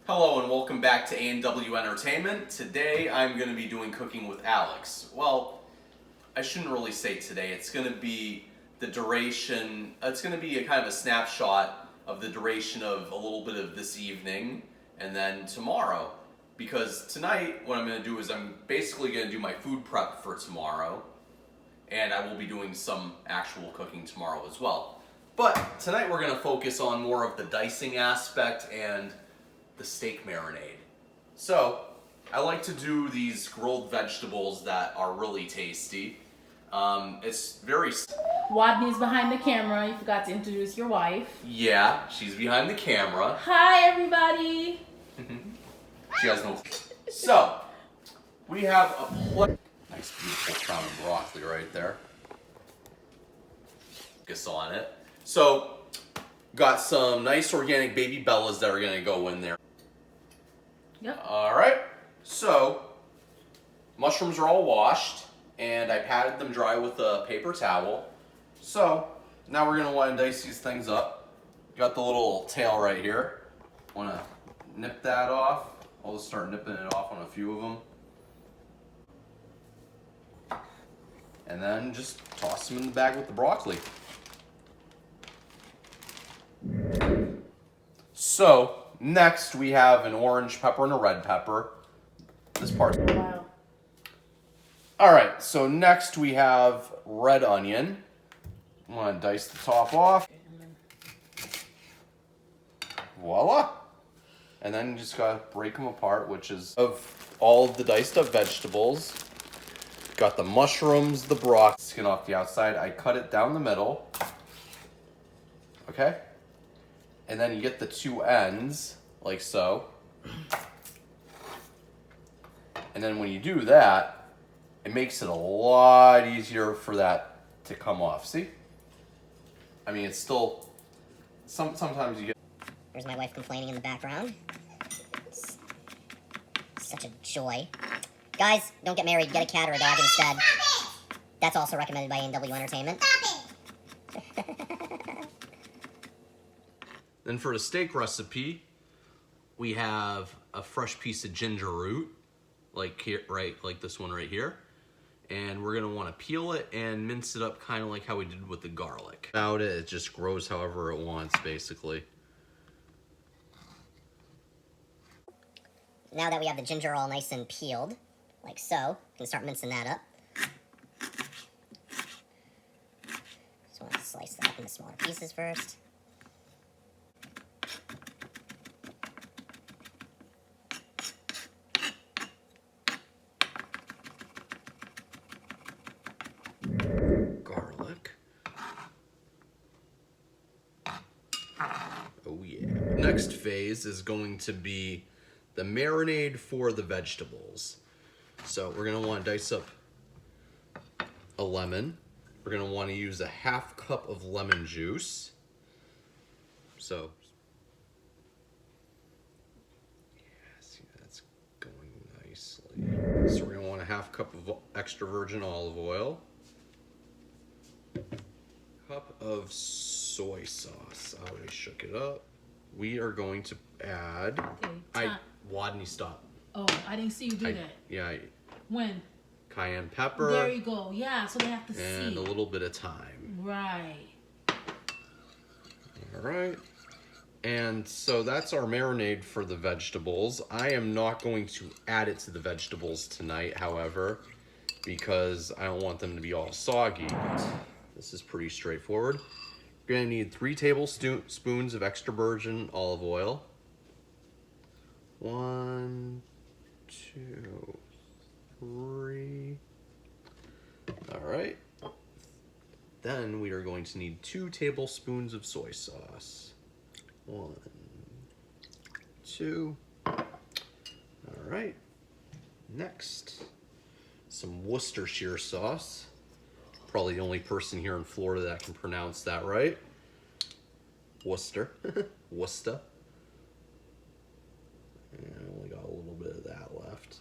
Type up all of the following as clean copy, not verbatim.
Hello and welcome back to A&W Entertainment. Today I'm going to be doing cooking with Alex. Well, I shouldn't really say today. It's going to be the duration, it's going to be a kind of a snapshot of the duration of a little bit of this evening and then tomorrow. Because tonight what I'm going to do is I'm basically going to do my food prep for tomorrow, and I will be doing some actual cooking tomorrow as well. But tonight we're going to focus on more of the dicing aspect and the steak marinade. So, I like to do these grilled vegetables that are really tasty. It's very... Wadney's behind the camera. You forgot to introduce your wife. Yeah, she's behind the camera. Hi, everybody. She has no... So, we have a nice beautiful crown of broccoli right there. Focus on it. So, got some nice organic baby bellas that are going to go in there. Yep. Alright, so mushrooms are all washed and I patted them dry with a paper towel. So now we're going to want to dice these things up. Got the little tail right here. Want to nip that off. I'll just start nipping it off on a few of them. And then just toss them in the bag with the broccoli. So next, we have an orange pepper and a red pepper. This part. Wow. All right, so next we have red onion. I'm gonna dice the top off. Voila. And then you just gotta break them apart, which is of all of the diced up vegetables. Got the mushrooms, the broccoli, skin off the outside. I cut it down the middle. Okay? And then you get the two ends, like so. And then when you do that, it makes it a lot easier for that to come off. See? I mean, it's still... Sometimes you get... There's my wife complaining in the background. It's such a joy. Guys, don't get married. Get a cat or a dog instead. That's also recommended by A&W Entertainment. Then for the steak recipe, we have a fresh piece of ginger root, like here, right, like this one right here. And we're gonna want to peel it and mince it up kind of like how we did with the garlic. About it just grows however it wants, basically. Now that we have the ginger all nice and peeled, like so, we can start mincing that up. Just want to slice that up into smaller pieces first. Garlic. Oh yeah. Next phase is going to be the marinade for the vegetables. So we're gonna want to dice up a lemon. We're gonna want to use a half cup of lemon juice. So, yeah, see, that's going nicely. So we're gonna want a half cup of extra virgin olive oil. Cup of soy sauce. I already shook it up. We are going to add... Okay, Wadney, stop. Oh, I didn't see you do that. Yeah. When? Cayenne pepper. There you go. Yeah, so they have to see. And a little bit of thyme. Right. All right. And so that's our marinade for the vegetables. I am not going to add it to the vegetables tonight, however, because I don't want them to be all soggy. This is pretty straightforward. You're going to need 3 tablespoons of extra virgin olive oil. 1, 2, 3. All right. Then we are going to need 2 tablespoons of soy sauce. 1, 2. All right. Next, some Worcestershire sauce. Probably the only person here in Florida that can pronounce that right. Worcester. Worcester. And I only got a little bit of that left.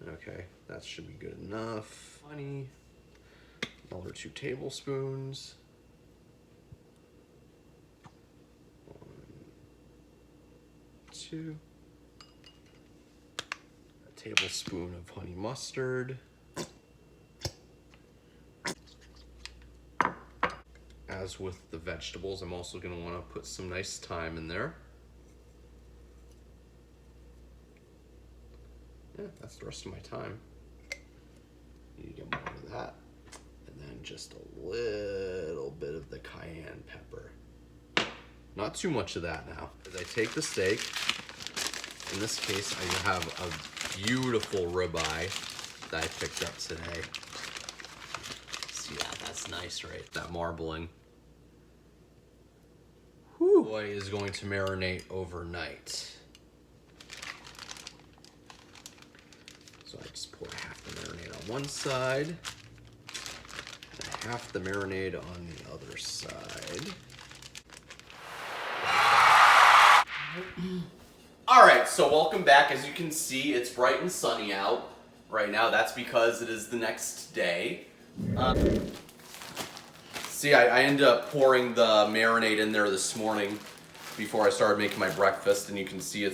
Okay, that should be good enough. Honey. Another 2 tablespoons. 1, 2. tablespoon of honey mustard. As with the vegetables, I'm also going to want to put some nice thyme in there. Yeah, that's the rest of my thyme. You get more of that. And then just a little bit of the cayenne pepper. Not too much of that now. As I take the steak, in this case I have a beautiful ribeye that I picked up today. See that? That's nice, right? That marbling. Whew. Boy is going to marinate overnight. So I just pour half the marinade on one side, and half the marinade on the other side. Alright, so welcome back. As you can see, it's bright and sunny out right now. That's because it is the next day. See, I ended up pouring the marinade in there this morning before I started making my breakfast, and you can see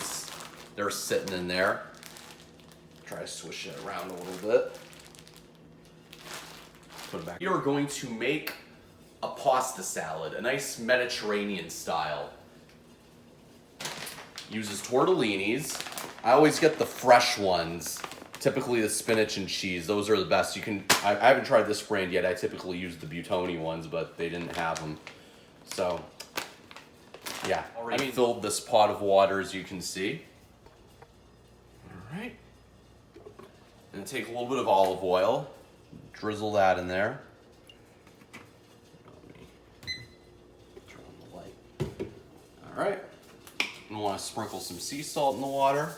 they're sitting in there. Try to swish it around a little bit. Put it back. We are going to make a pasta salad, a nice Mediterranean style. Uses tortellinis. I always get the fresh ones. Typically the spinach and cheese. Those are the best. I haven't tried this brand yet. I typically use the Buitoni ones, but they didn't have them. So, yeah. Already filled this pot of water, as you can see. All right. And take a little bit of olive oil. Drizzle that in there. Let me turn on the light. All right. And want to sprinkle some sea salt in the water.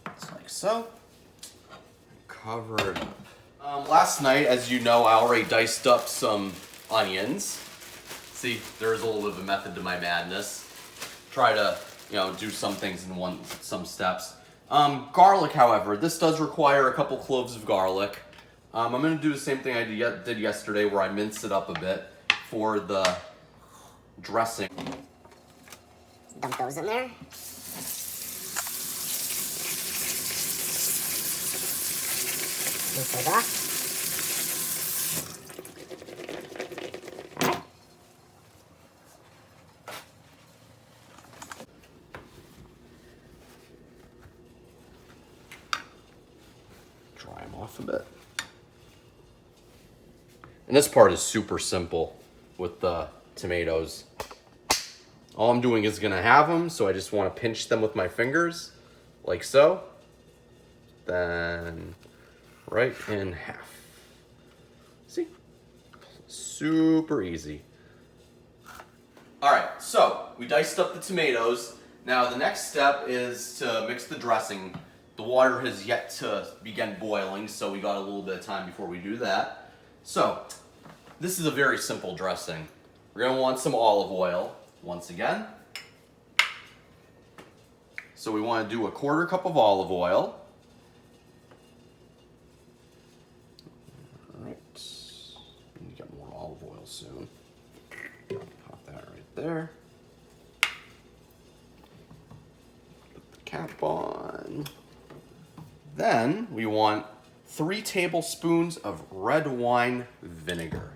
Just like so. Cover it up. Last night, as you know, I already diced up some onions. See, there's a little bit of a method to my madness. Try to, do some things in some steps. Garlic, however, this does require a couple cloves of garlic. I'm going to do the same thing I did yesterday, where I minced it up a bit for the dressing. Dump those in there. Move those off. All right. Dry them off a bit. And this part is super simple with the tomatoes. All I'm doing is gonna have them, so I just want to pinch them with my fingers, like so. Then right in half. See? Super easy. Alright, so we diced up the tomatoes. Now the next step is to mix the dressing. The water has yet to begin boiling, so we got a little bit of time before we do that. So, this is a very simple dressing. We're going to want some olive oil, once again. So we want to do a 1/4 cup of olive oil. Alright, we need to get more olive oil soon. Pop that right there. Put the cap on. Then we want 3 tablespoons of red wine vinegar.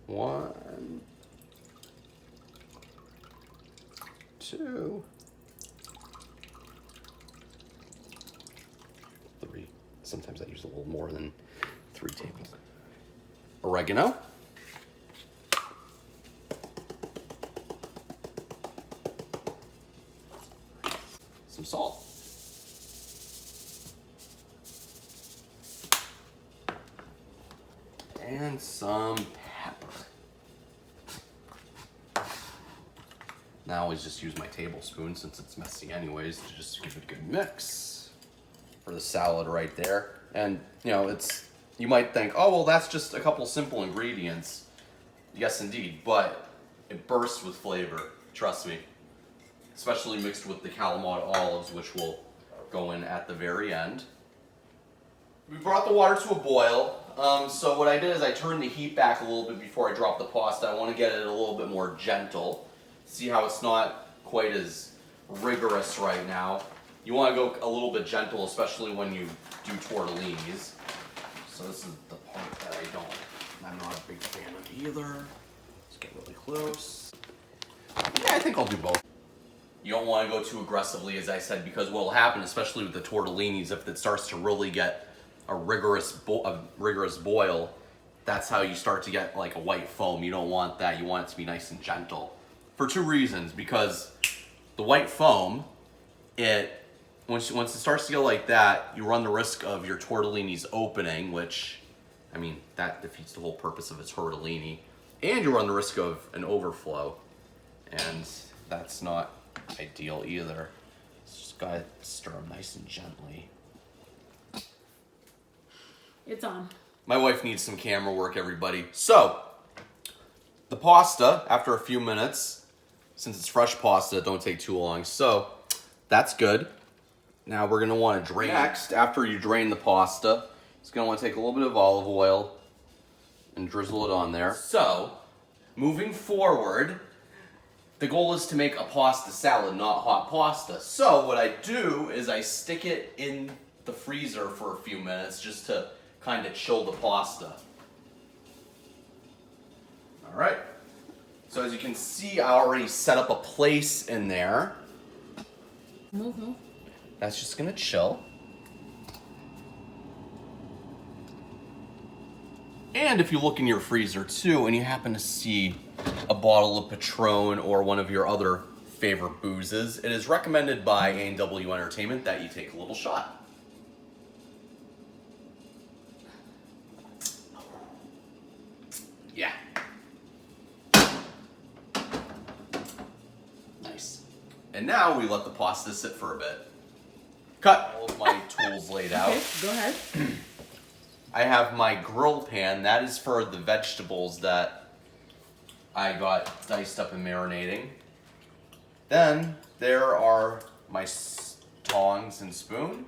1, 2, 3. Sometimes I use a little more than 3 tablespoons. Oregano. Some salt. And some pepper. Now I always just use my tablespoon, since it's messy anyways, to just give it a good mix for the salad right there. And you might think, oh well, that's just a couple simple ingredients. Yes indeed, but it bursts with flavor, trust me. Especially mixed with the Kalamata olives, which will go in at the very end. We brought the water to a boil. So what I did is I turned the heat back a little bit before I dropped the pasta. I want to get it a little bit more gentle. See how it's not quite as rigorous right now. You want to go a little bit gentle, especially when you do tortellinis. So this is the part that I'm not a big fan of either. Let's get really close. Yeah, I think I'll do both. You don't want to go too aggressively, as I said, because what will happen, especially with the tortellinis, if it starts to really get a rigorous boil, that's how you start to get like a white foam. You don't want that. You want it to be nice and gentle. For two reasons. Because the white foam, once it starts to get like that, you run the risk of your tortellinis opening, which, I mean, that defeats the whole purpose of a tortellini. And you run the risk of an overflow. And that's not ideal either. Just gotta stir them nice and gently. It's on. My wife needs some camera work, everybody. So, the pasta, after a few minutes, since it's fresh pasta, don't take too long. So, that's good. Now we're gonna wanna drain. Next, after you drain the pasta, it's gonna wanna take a little bit of olive oil and drizzle it on there. So, moving forward, the goal is to make a pasta salad, not hot pasta. So, what I do is I stick it in the freezer for a few minutes just to kind of chill the pasta. All right. So as you can see, I already set up a place in there. Mm-hmm. That's just gonna chill. And if you look in your freezer too, and you happen to see a bottle of Patron or one of your other favorite boozes, it is recommended by A&W Entertainment that you take a little shot. Yeah. Nice. And now we let the pasta sit for a bit. Cut. All of my tools laid out. Okay, go ahead. I have my grill pan. That is for the vegetables that I got diced up and marinating. Then there are my tongs and spoon.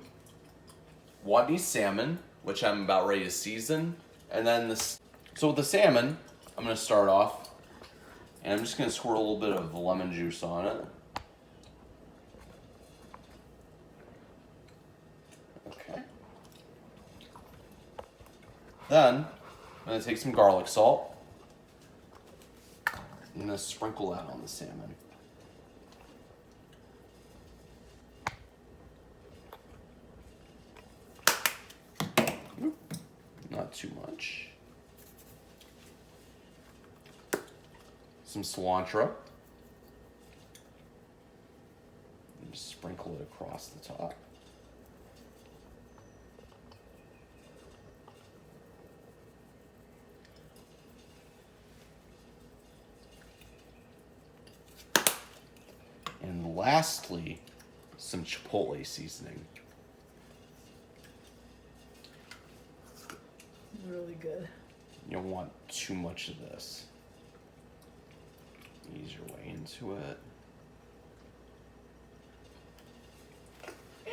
Wadney salmon, which I'm about ready to season. And then this. So with the salmon, I'm going to start off, and I'm just going to squirt a little bit of lemon juice on it. Okay. Then, I'm going to take some garlic salt. I'm going to sprinkle that on the salmon. Not too much. Some cilantro. And just sprinkle it across the top. And lastly, some chipotle seasoning. Really good. You don't want too much of this. Ease your way into it.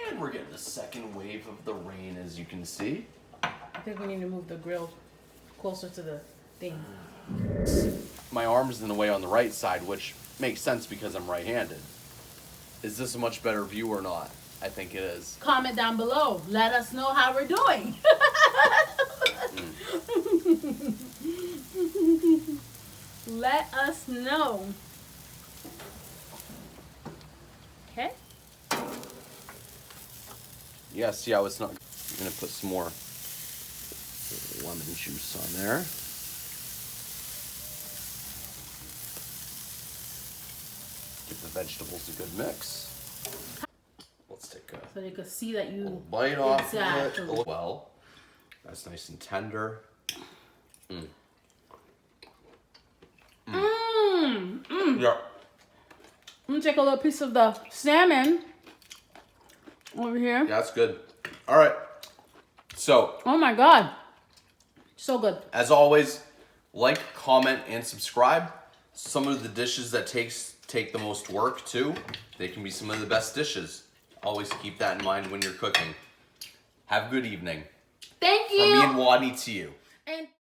And we're getting the second wave of the rain, as you can see. I think we need to move the grill closer to the thing. My arm's in the way on the right side, which makes sense because I'm right-handed. Is this a much better view or not? I think it is. Comment down below. Let us know how we're doing. Let us know. Okay. Yeah, see how it's not. I'm gonna put some more lemon juice on there. Give the vegetables a good mix. Let's take a So they could see that you. little bite off Exactly. of it. Well, that's nice and tender. Yeah. I'm gonna take a little piece of the salmon over here. Yeah, that's good. All right. So, Oh my god. So good. as always, like, comment, and subscribe. Some of the dishes that take the most work too, they can be some of the best dishes. Always keep that in mind when you're cooking. Have a good evening. Thank From me you. and Wadney to you. And